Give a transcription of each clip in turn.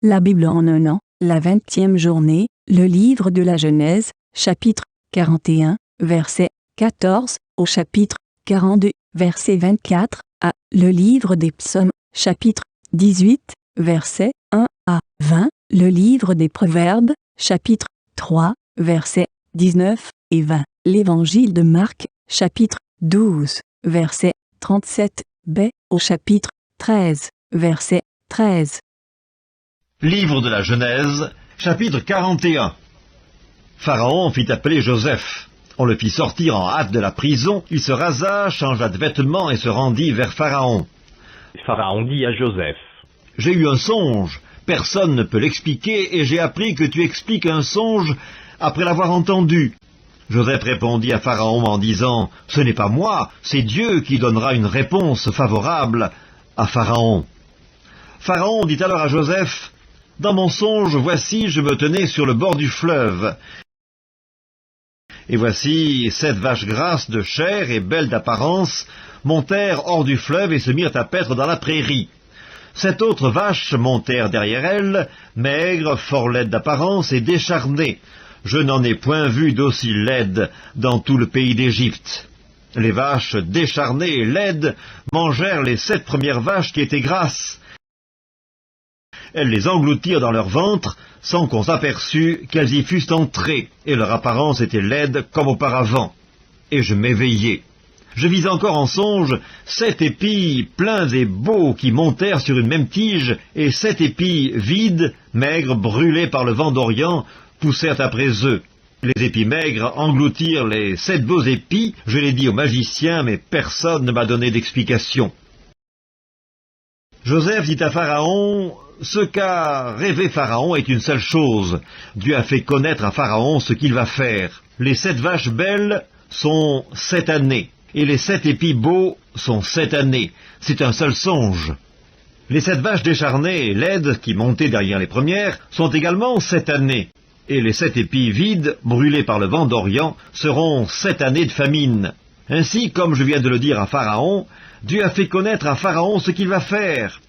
La Bible en un an, la 20e journée, le livre de la Genèse, chapitre 41, verset 14, au chapitre 42, verset 24, à le livre des psaumes, chapitre 18, verset 1 à 20, le livre des Proverbes, chapitre 3, versets 19 et 20, l'évangile de Marc, chapitre 12, verset 37b au chapitre 13, verset 13. Livre de la Genèse, chapitre 41. Pharaon fit appeler Joseph. On le fit sortir en hâte de la prison. Il se rasa, changea de vêtements et se rendit vers Pharaon. Pharaon dit à Joseph: J'ai eu un songe. Personne ne peut l'expliquer et j'ai appris que tu expliques un songe après l'avoir entendu. Joseph répondit à Pharaon en disant: Ce n'est pas moi, c'est Dieu qui donnera une réponse favorable à Pharaon. Pharaon dit alors à Joseph: Dans mon songe, voici, je me tenais sur le bord du fleuve. Et voici, 7 vaches grasses de chair et belles d'apparence montèrent hors du fleuve et se mirent à paître dans la prairie. 7 autres vaches montèrent derrière elles, maigres, fort laides d'apparence et décharnées. Je n'en ai point vu d'aussi laides dans tout le pays d'Égypte. Les vaches décharnées et laides mangèrent les 7 premières vaches qui étaient grasses. Elles les engloutirent dans leur ventre, sans qu'on s'aperçût qu'elles y fussent entrées, et leur apparence était laide comme auparavant. Et je m'éveillai. Je vis encore en songe 7 épis pleins et beaux qui montèrent sur une même tige, et 7 épis vides, maigres, brûlés par le vent d'Orient, poussèrent après eux. Les épis maigres engloutirent les 7 beaux épis. Je l'ai dit au magicien, mais personne ne m'a donné d'explication. Joseph dit à Pharaon: Ce qu'a rêvé Pharaon est une seule chose. Dieu a fait connaître à Pharaon ce qu'il va faire. Les 7 vaches belles sont 7 années, et les 7 épis beaux sont 7 années. C'est un seul songe. Les 7 vaches décharnées et laides qui montaient derrière les premières sont également 7 années, et les 7 épis vides, brûlés par le vent d'Orient, seront 7 années de famine. Ainsi, comme je viens de le dire à Pharaon, Dieu a fait connaître à Pharaon ce qu'il va faire.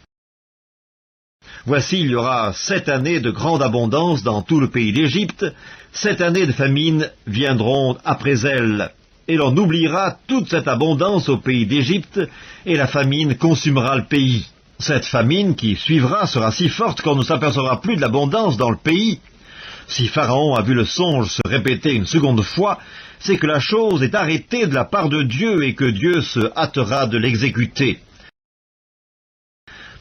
Voici, il y aura 7 années de grande abondance dans tout le pays d'Égypte. 7 années de famine viendront après elles, et l'on oubliera toute cette abondance au pays d'Égypte, et la famine consumera le pays. Cette famine qui suivra sera si forte qu'on ne s'apercevra plus de l'abondance dans le pays. Si Pharaon a vu le songe se répéter une seconde fois, c'est que la chose est arrêtée de la part de Dieu et que Dieu se hâtera de l'exécuter.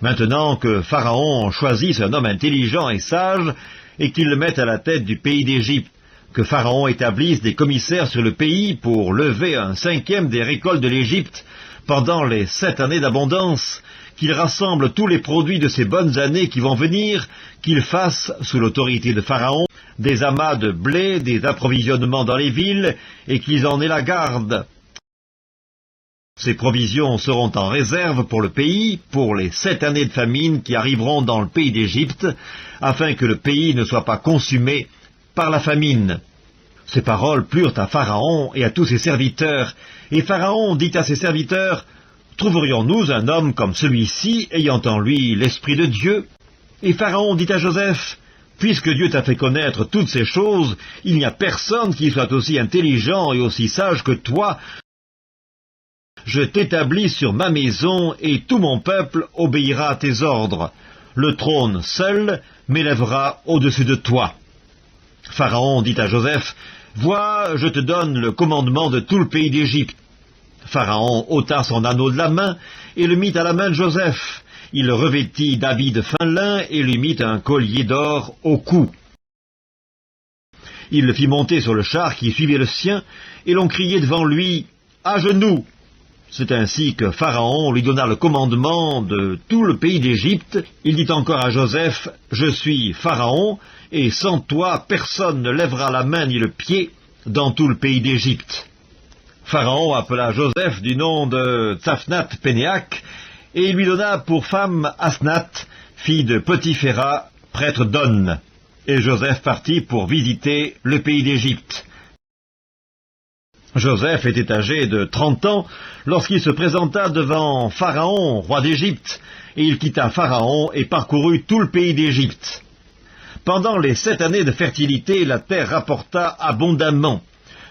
Maintenant que Pharaon choisisse un homme intelligent et sage et qu'il le mette à la tête du pays d'Égypte, que Pharaon établisse des commissaires sur le pays pour lever 1/5 des récoltes de l'Égypte pendant les 7 années d'abondance, qu'il rassemble tous les produits de ces bonnes années qui vont venir, qu'il fasse, sous l'autorité de Pharaon, des amas de blé, des approvisionnements dans les villes, et qu'ils en aient la garde. Ces provisions seront en réserve pour le pays, pour les 7 années de famine qui arriveront dans le pays d'Égypte, afin que le pays ne soit pas consumé par la famine. Ces paroles plurent à Pharaon et à tous ses serviteurs, et Pharaon dit à ses serviteurs: Trouverions-nous un homme comme celui-ci, ayant en lui l'Esprit de Dieu? Et Pharaon dit à Joseph: Puisque Dieu t'a fait connaître toutes ces choses, il n'y a personne qui soit aussi intelligent et aussi sage que toi. Je t'établis sur ma maison, et tout mon peuple obéira à tes ordres. Le trône seul m'élèvera au-dessus de toi. Pharaon dit à Joseph: Vois, je te donne le commandement de tout le pays d'Égypte. Pharaon ôta son anneau de la main et le mit à la main de Joseph. Il le revêtit d'habits de fin lin et lui mit un collier d'or au cou. Il le fit monter sur le char qui suivait le sien, et l'on criait devant lui: À genoux! C'est ainsi que Pharaon lui donna le commandement de tout le pays d'Égypte. Il dit encore à Joseph: Je suis Pharaon, et sans toi personne ne lèvera la main ni le pied dans tout le pays d'Égypte. Pharaon appela Joseph du nom de Tsaphnath-Pénéach, et il lui donna pour femme Asnath, fille de Potiphéra, prêtre d'On. Et Joseph partit pour visiter le pays d'Égypte. Joseph était âgé de 30 ans lorsqu'il se présenta devant Pharaon, roi d'Égypte, et il quitta Pharaon et parcourut tout le pays d'Égypte. Pendant les 7 années de fertilité, la terre rapporta abondamment.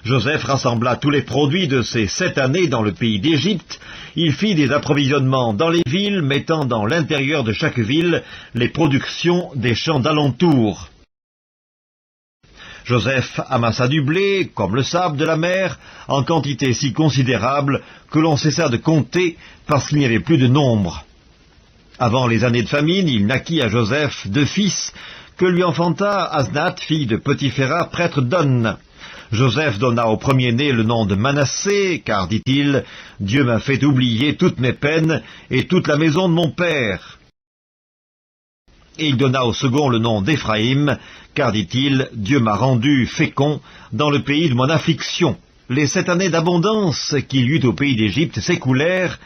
Joseph rassembla tous les produits de ces 7 années dans le pays d'Égypte. Il fit des approvisionnements dans les villes, mettant dans l'intérieur de chaque ville les productions des champs d'alentour. Joseph amassa du blé, comme le sable de la mer, en quantité si considérable que l'on cessa de compter parce qu'il n'y avait plus de nombre. Avant les années de famine, il naquit à Joseph 2 fils, que lui enfanta Asnath, fille de Potiphéra, prêtre d'On. Joseph donna au premier-né le nom de Manassé, car, dit-il, « Dieu m'a fait oublier toutes mes peines et toute la maison de mon père. » Et il donna au second le nom d'Éphraïm, car, dit-il, « Dieu m'a rendu fécond dans le pays de mon affliction. » Les 7 années d'abondance qu'il y eut au pays d'Égypte s'écoulèrent,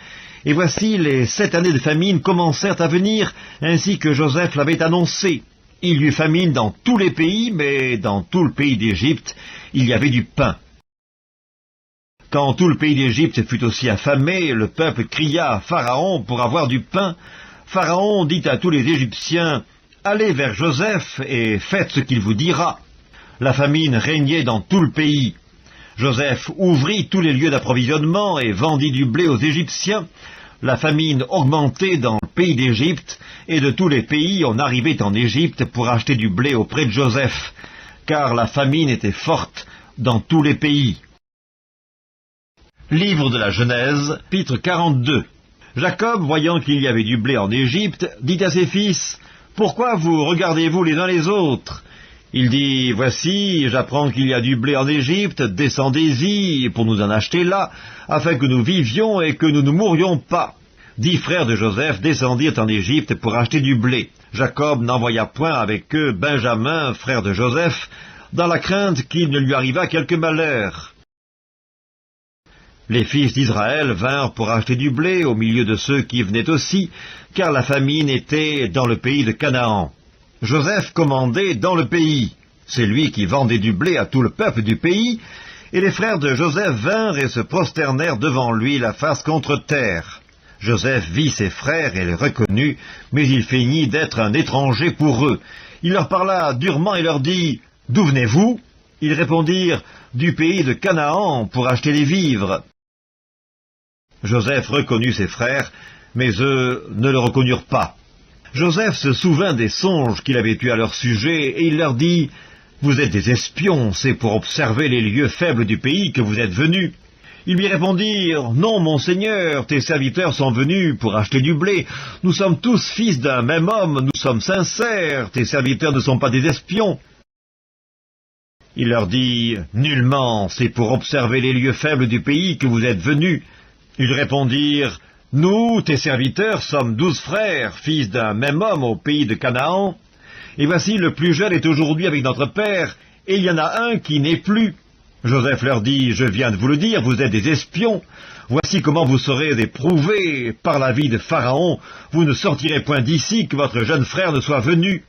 et voici les 7 années de famine commencèrent à venir, ainsi que Joseph l'avait annoncé. Il y eut famine dans tous les pays, mais dans tout le pays d'Égypte, il y avait du pain. Quand tout le pays d'Égypte fut aussi affamé, le peuple cria à Pharaon pour avoir du pain. Pharaon dit à tous les Égyptiens, « Allez vers Joseph et faites ce qu'il vous dira. » La famine régnait dans tout le pays. Joseph ouvrit tous les lieux d'approvisionnement et vendit du blé aux Égyptiens. La famine augmentait dans le pays d'Égypte, et de tous les pays on arrivait en Égypte pour acheter du blé auprès de Joseph, car la famine était forte dans tous les pays. Livre de la Genèse, chapitre 42. Jacob, voyant qu'il y avait du blé en Égypte, dit à ses fils, « Pourquoi vous regardez-vous les uns les autres ?» Il dit, « Voici, j'apprends qu'il y a du blé en Égypte, descendez-y pour nous en acheter là, afin que nous vivions et que nous ne mourions pas. » 10 frères de Joseph descendirent en Égypte pour acheter du blé. Jacob n'envoya point avec eux Benjamin, frère de Joseph, dans la crainte qu'il ne lui arrivât quelque malheur. Les fils d'Israël vinrent pour acheter du blé au milieu de ceux qui venaient aussi, car la famine était dans le pays de Canaan. Joseph commandait dans le pays. C'est lui qui vendait du blé à tout le peuple du pays, et les frères de Joseph vinrent et se prosternèrent devant lui la face contre terre. Joseph vit ses frères et les reconnut, mais il feignit d'être un étranger pour eux. Il leur parla durement et leur dit, « D'où venez-vous » Ils répondirent, « Du pays de Canaan, pour acheter des vivres. » Joseph reconnut ses frères, mais eux ne le reconnurent pas. Joseph se souvint des songes qu'il avait eus à leur sujet, et il leur dit, « Vous êtes des espions, c'est pour observer les lieux faibles du pays que vous êtes venus. » Ils lui répondirent, « Non, mon Seigneur, tes serviteurs sont venus pour acheter du blé. Nous sommes tous fils d'un même homme, nous sommes sincères, tes serviteurs ne sont pas des espions. » Il leur dit, « Nullement, c'est pour observer les lieux faibles du pays que vous êtes venus. » Ils répondirent, « Nous, tes serviteurs, sommes 12 frères, fils d'un même homme au pays de Canaan. Et voici, le plus jeune est aujourd'hui avec notre père, et il y en a un qui n'est plus. » Joseph leur dit, « Je viens de vous le dire, vous êtes des espions. Voici comment vous serez éprouvés par la vie de Pharaon. Vous ne sortirez point d'ici que votre jeune frère ne soit venu.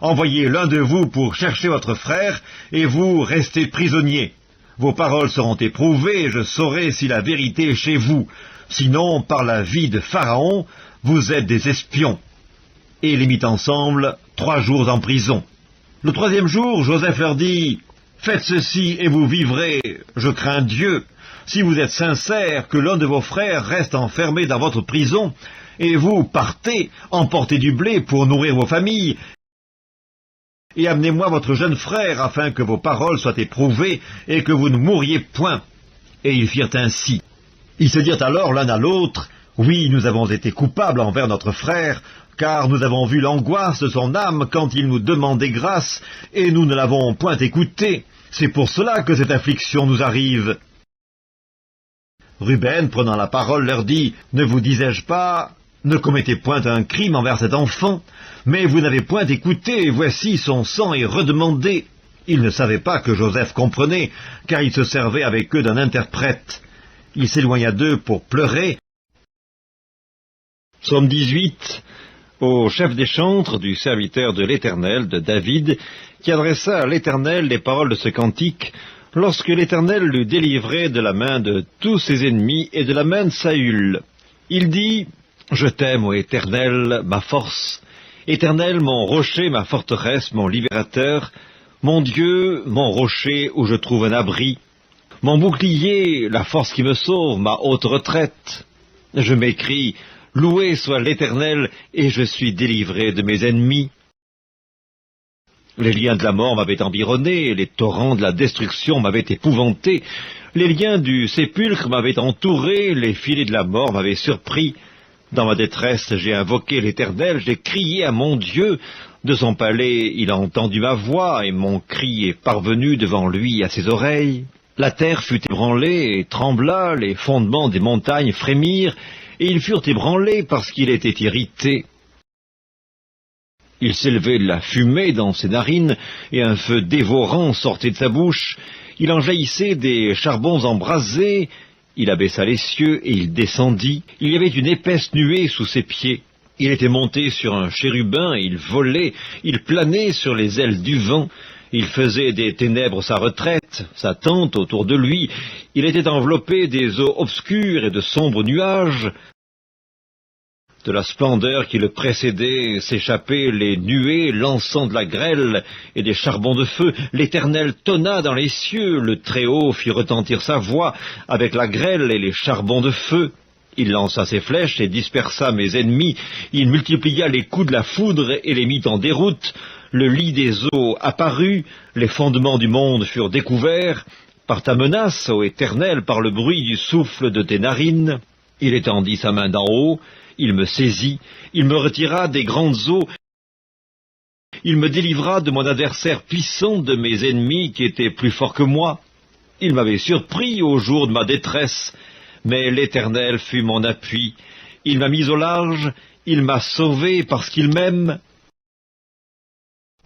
Envoyez l'un de vous pour chercher votre frère, et vous restez prisonniers. Vos paroles seront éprouvées, et je saurai si la vérité est chez vous. Sinon, par la vie de Pharaon, vous êtes des espions. » Et les mit ensemble 3 jours en prison. Le 3e jour, Joseph leur dit, « Faites ceci et vous vivrez, je crains Dieu. Si vous êtes sincères, que l'un de vos frères reste enfermé dans votre prison, et vous partez, emportez du blé pour nourrir vos familles, et amenez-moi votre jeune frère, afin que vos paroles soient éprouvées, et que vous ne mouriez point. » Et ils firent ainsi. Ils se dirent alors l'un à l'autre, « Oui, nous avons été coupables envers notre frère, car nous avons vu l'angoisse de son âme quand il nous demandait grâce, et nous ne l'avons point écouté. C'est pour cela que cette affliction nous arrive. » Ruben, prenant la parole, leur dit, « Ne vous disais-je pas, ne commettez point un crime envers cet enfant, mais vous n'avez point écouté, et voici son sang est redemandé. » Ils ne savaient pas que Joseph comprenait, car il se servait avec eux d'un interprète. Il s'éloigna d'eux pour pleurer. Psaume 18. Au chef des chantres du serviteur de l'Éternel, de David, qui adressa à l'Éternel les paroles de ce cantique, lorsque l'Éternel l'eut délivré de la main de tous ses ennemis et de la main de Saül. Il dit, Je t'aime, ô Éternel, ma force. Éternel, mon rocher, ma forteresse, mon libérateur, mon Dieu, mon rocher où je trouve un abri, mon bouclier, la force qui me sauve, ma haute retraite. Je m'écrie, loué soit l'Éternel, et je suis délivré de mes ennemis. Les liens de la mort m'avaient environné, les torrents de la destruction m'avaient épouvanté, les liens du sépulcre m'avaient entouré, les filets de la mort m'avaient surpris. Dans ma détresse, j'ai invoqué l'Éternel, j'ai crié à mon Dieu. De son palais, il a entendu ma voix, et mon cri est parvenu devant lui à ses oreilles. La terre fut ébranlée et trembla, les fondements des montagnes frémirent, et ils furent ébranlés parce qu'il était irrité. Il s'élevait de la fumée dans ses narines, et un feu dévorant sortait de sa bouche. Il en jaillissait des charbons embrasés. Il abaissa les cieux, et il descendit. Il y avait une épaisse nuée sous ses pieds. Il était monté sur un chérubin, et il volait. Il planait sur les ailes du vent. Il faisait des ténèbres sa retraite, sa tente autour de lui. Il était enveloppé des eaux obscures et de sombres nuages. De la splendeur qui le précédait s'échappaient les nuées lançant de la grêle et des charbons de feu. L'Éternel tonna dans les cieux, le Très-Haut fit retentir sa voix avec la grêle et les charbons de feu. Il lança ses flèches et dispersa mes ennemis. Il multiplia les coups de la foudre et les mit en déroute. Le lit des eaux apparut, les fondements du monde furent découverts. Par ta menace, ô Éternel, par le bruit du souffle de tes narines, il étendit sa main d'en haut. Il me saisit, il me retira des grandes eaux, il me délivra de mon adversaire puissant, de mes ennemis qui étaient plus forts que moi. Il m'avait surpris au jour de ma détresse, mais l'Éternel fut mon appui. Il m'a mis au large, il m'a sauvé parce qu'il m'aime.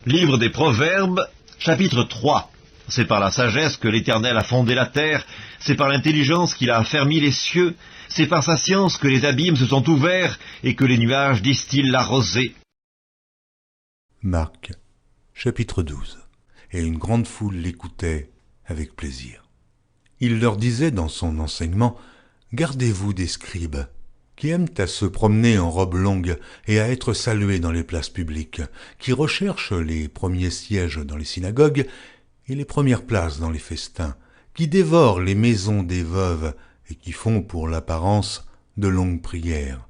Livre des Proverbes, chapitre 3. C'est par la sagesse que l'Éternel a fondé la terre, c'est par l'intelligence qu'il a affermi les cieux, c'est par sa science que les abîmes se sont ouverts et que les nuages distillent la rosée. Marc, chapitre 12. Et une grande foule l'écoutait avec plaisir. Il leur disait dans son enseignement, « Gardez-vous des scribes, qui aiment à se promener en robe longue et à être salués dans les places publiques, qui recherchent les premiers sièges dans les synagogues et les premières places dans les festins, qui dévorent les maisons des veuves et qui font pour l'apparence de longues prières.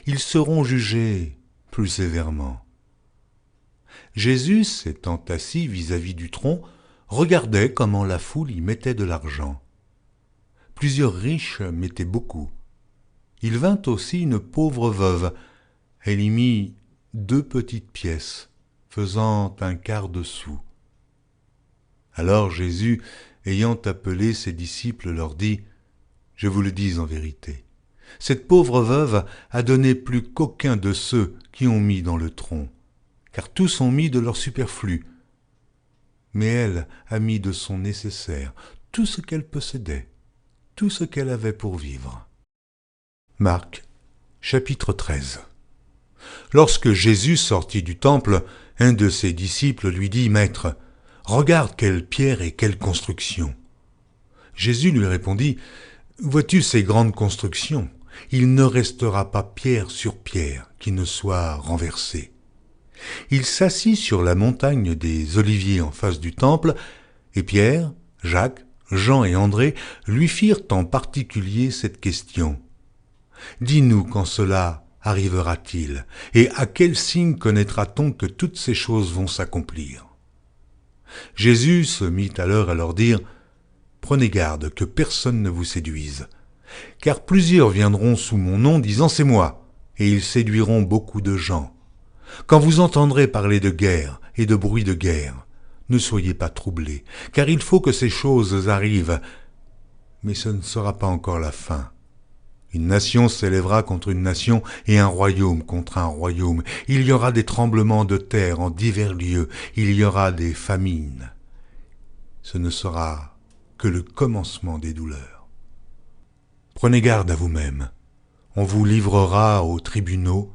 Ils seront jugés plus sévèrement. » Jésus, s'étant assis vis-à-vis du tronc, regardait comment la foule y mettait de l'argent. Plusieurs riches mettaient beaucoup. Il vint aussi une pauvre veuve. Elle y mit 2 petites pièces, faisant un quart de sou. Alors Jésus, ayant appelé ses disciples, leur dit, « Je vous le dis en vérité, cette pauvre veuve a donné plus qu'aucun de ceux qui ont mis dans le tronc, car tous ont mis de leur superflu. Mais elle a mis de son nécessaire, tout ce qu'elle possédait, tout ce qu'elle avait pour vivre. » Marc, chapitre 13. Lorsque Jésus sortit du temple, un de ses disciples lui dit, « Maître, regarde quelle pierre et quelle construction. » Jésus lui répondit, « Vois-tu ces grandes constructions? Il ne restera pas pierre sur pierre qui ne soit renversée. » Il s'assit sur la montagne des Oliviers en face du temple, et Pierre, Jacques, Jean et André lui firent en particulier cette question. « Dis-nous quand cela arrivera-t-il, et à quel signe connaîtra-t-on que toutes ces choses vont s'accomplir ?» Jésus se mit alors à leur dire, « Prenez garde que personne ne vous séduise, car plusieurs viendront sous mon nom disant « C'est moi », et ils séduiront beaucoup de gens. Quand vous entendrez parler de guerre et de bruit de guerre, ne soyez pas troublés, car il faut que ces choses arrivent, mais ce ne sera pas encore la fin. Une nation s'élèvera contre une nation et un royaume contre un royaume. Il y aura des tremblements de terre en divers lieux, il y aura des famines. Ce ne sera que le commencement des douleurs. Prenez garde à vous-même. On vous livrera aux tribunaux,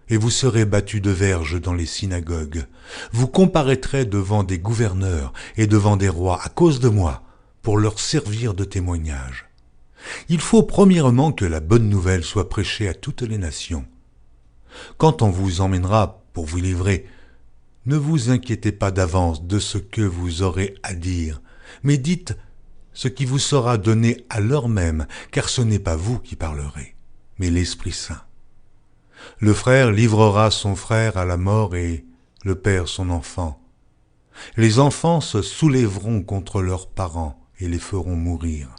et vous serez battus de verges dans les synagogues. Vous comparaîtrez devant des gouverneurs et devant des rois à cause de moi, pour leur servir de témoignage. Il faut premièrement que la bonne nouvelle soit prêchée à toutes les nations. Quand on vous emmènera pour vous livrer, ne vous inquiétez pas d'avance de ce que vous aurez à dire, mais dites ce qui vous sera donné à l'heure même, car ce n'est pas vous qui parlerez, mais l'Esprit Saint. Le frère livrera son frère à la mort et le père son enfant. Les enfants se soulèveront contre leurs parents et les feront mourir.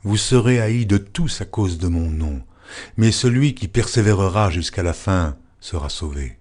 Vous serez haïs de tous à cause de mon nom, mais celui qui persévérera jusqu'à la fin sera sauvé.